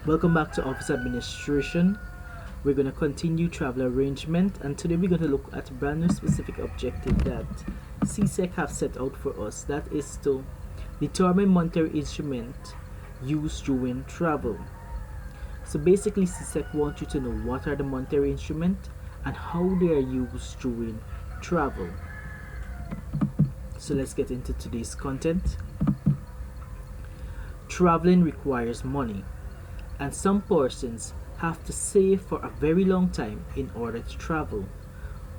Welcome back to Office Administration. We're going to continue travel arrangement, and today we're going to look at a brand new specific objective that CSEC have set out for us. That is to determine monetary instrument used during travel. So basically, CSEC wants you to know what are the monetary instrument and how they are used during travel. So let's get into today's content. Traveling requires money, and some persons have to save for a very long time in order to travel.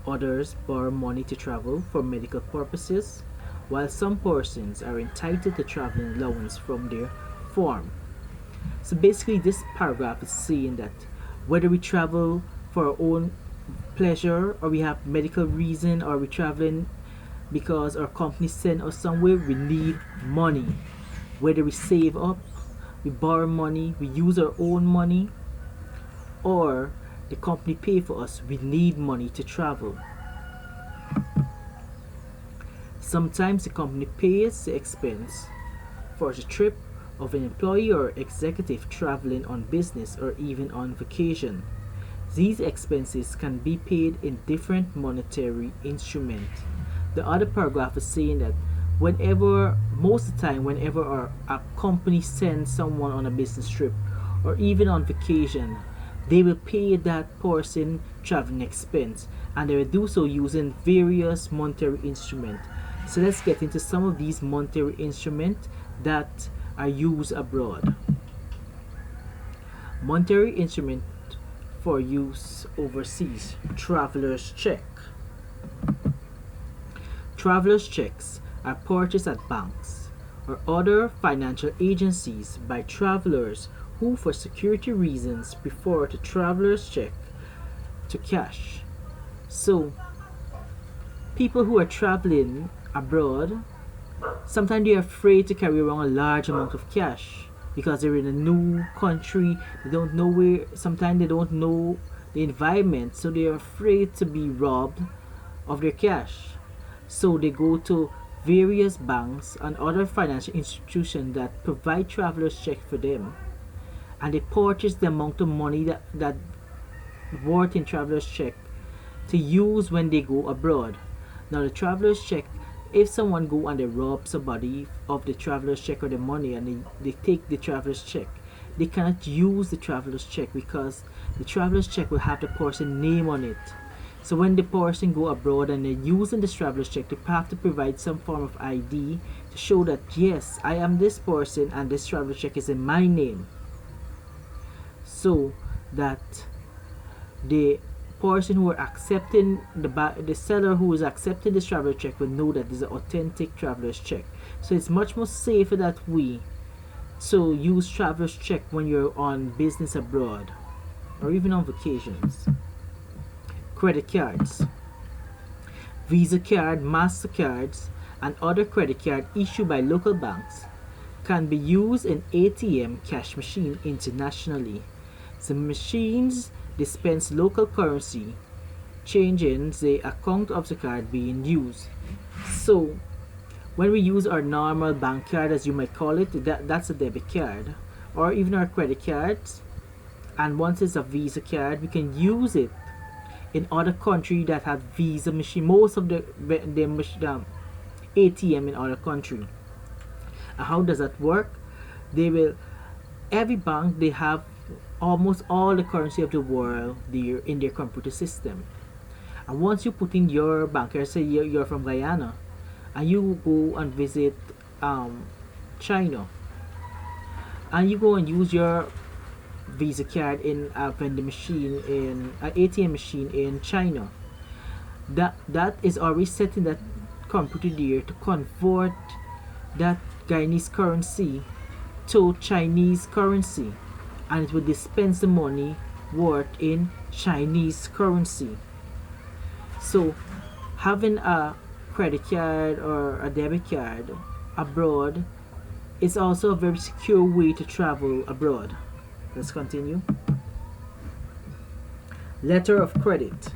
Others borrow money to travel for medical purposes, while some persons are entitled to traveling allowance from their farm. So basically, this paragraph is saying that whether we travel for our own pleasure, or we have medical reason, or we traveling because our company send us somewhere, we need money. Whether we save up, we borrow money, we use our own money, or the company pay for us, we need money to travel. Sometimes the company pays the expense for the trip of an employee or executive traveling on business or even on vacation. These expenses can be paid in different monetary instruments. The other paragraph is saying that most of the time, whenever a company sends someone on a business trip or even on vacation, they will pay that person traveling expense, and they will do so using various monetary instruments. So let's get into some of these monetary instruments that are used abroad. Monetary instrument for use overseas: traveler's check. Traveler's checks are purchased at banks or other financial agencies by travelers who, for security reasons, prefer to traveler's check to cash. So, people who are traveling abroad, sometimes they're afraid to carry around a large amount of cash because they're in a new country. They don't know where. Sometimes they don't know the environment, so they're afraid to be robbed of their cash. So they go to various banks and other financial institutions that provide travelers check for them, and they purchase the amount of money that worth in travelers check to use when they go abroad. Now the travelers check, if someone go and they rob somebody of the travelers check or the money, and they take the travelers check, they cannot use the travelers check because the travelers check will have the person name on it. So when the person go abroad and they're using this traveler's check, they have to provide some form of ID to show that yes, I am this person and this traveler's check is in my name. So that the person who are accepting the seller who is accepting this traveler's check will know that this is an authentic traveler's check. So it's much more safer that way. So use traveler's check when you're on business abroad or even on vacations. Credit cards. Visa card, MasterCards, and other credit cards issued by local banks can be used in ATM cash machine internationally. The machines dispense local currency, changing the account of the card being used. So, when we use our normal bank card, as you might call it, that's a debit card, or even our credit cards, and once it's a Visa card, we can use it in other countries that have Visa machine. Most of the ATM in other country. And how does that work? Every bank, they have almost all the currency of the world there in their computer system. And once you put in your bank, say you're from Guyana, and you go and visit China, and you go and use your Visa card in a vending machine, in an ATM machine in China, that is already set in that computer there to convert that Guyanese currency to Chinese currency, and it will dispense the money worth in Chinese currency. So having a credit card or a debit card abroad is also a very secure way to travel abroad. Let's continue. Letter of credit.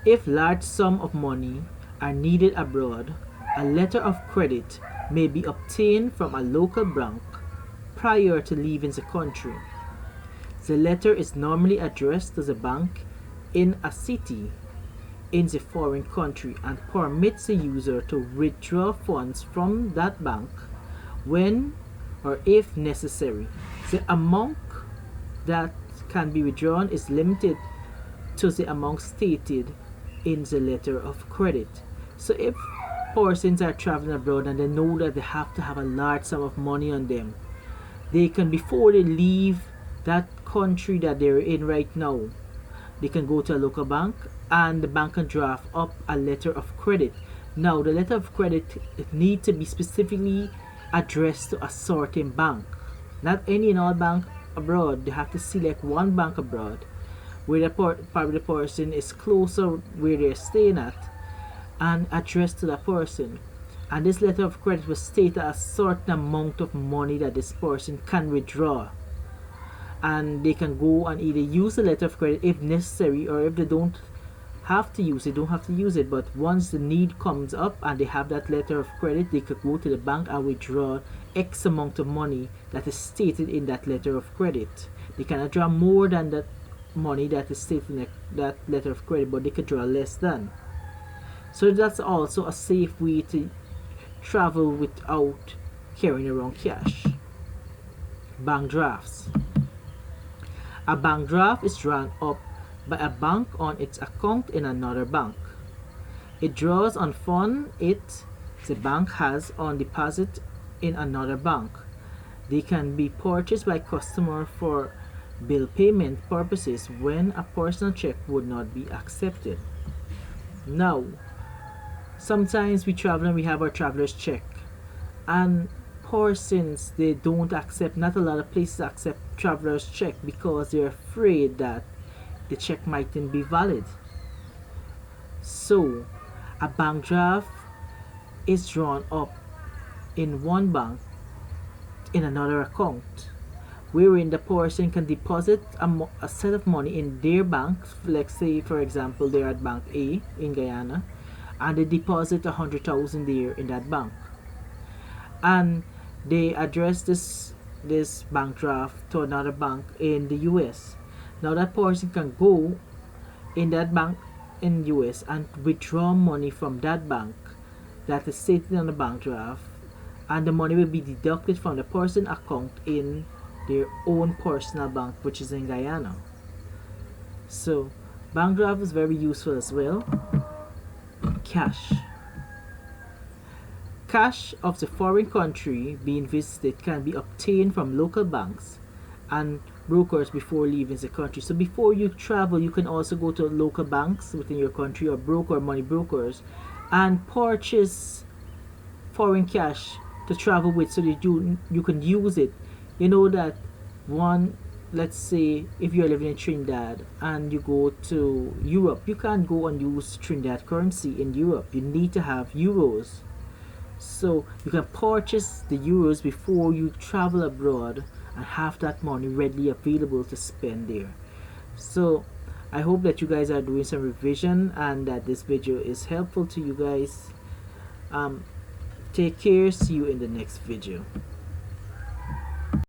If large sum of money are needed abroad, a letter of credit may be obtained from a local bank prior to leaving the country. The letter is normally addressed to the bank in a city in the foreign country and permits the user to withdraw funds from that bank when or if necessary. The amount that can be withdrawn is limited to the amount stated in the letter of credit. So if persons are traveling abroad and they know that they have to have a large sum of money on them, they can, before they leave that country that they're in right now, they can go to a local bank and the bank can draft up a letter of credit. Now the letter of credit, it needs to be specifically addressed to a certain bank, not any and all bank abroad. They have to select one bank abroad where probably the person is closer where they're staying at and addressed to that person. And this letter of credit will state a certain amount of money that this person can withdraw, and they can go and either use the letter of credit if necessary, or if they don't have to use it, but once the need comes up and they have that letter of credit, they could go to the bank and withdraw X amount of money that is stated in that letter of credit. They cannot draw more than that money that is stated in that letter of credit, but they could draw less than. So that's also a safe way to travel without carrying around cash. Bank drafts. A bank draft is drawn up by a bank on its account in another bank. It draws on funds the bank has on deposit in another bank. They can be purchased by customer for bill payment purposes when a personal check would not be accepted. Now, sometimes we travel and we have our traveler's check, and persons, they don't accept, not a lot of places accept traveler's check because they're afraid that the check mightn't be valid. So a bank draft is drawn up in one bank in another account, wherein the person can deposit a set of money in their bank. Let's say, for example, they're at Bank A in Guyana, and they deposit 100,000 there in that bank, and they address this bank draft to another bank in the US. Now that person can go in that bank in US and withdraw money from that bank that is stated on the bank draft, and the money will be deducted from the person account in their own personal bank, which is in Guyana. So bank draft is very useful as well. Cash. Cash of the foreign country being visited can be obtained from local banks and brokers before leaving the country. So before you travel, you can also go to local banks within your country or money brokers and purchase foreign cash to travel with, so that you can use it. You know that let's say if you're living in Trinidad and you go to Europe, you can't go and use Trinidad currency in Europe. You need to have euros. So you can purchase the euros before you travel abroad and have that money readily available to spend there. So I hope that you guys are doing some revision and that this video is helpful to you guys. Take care. See you in the next video.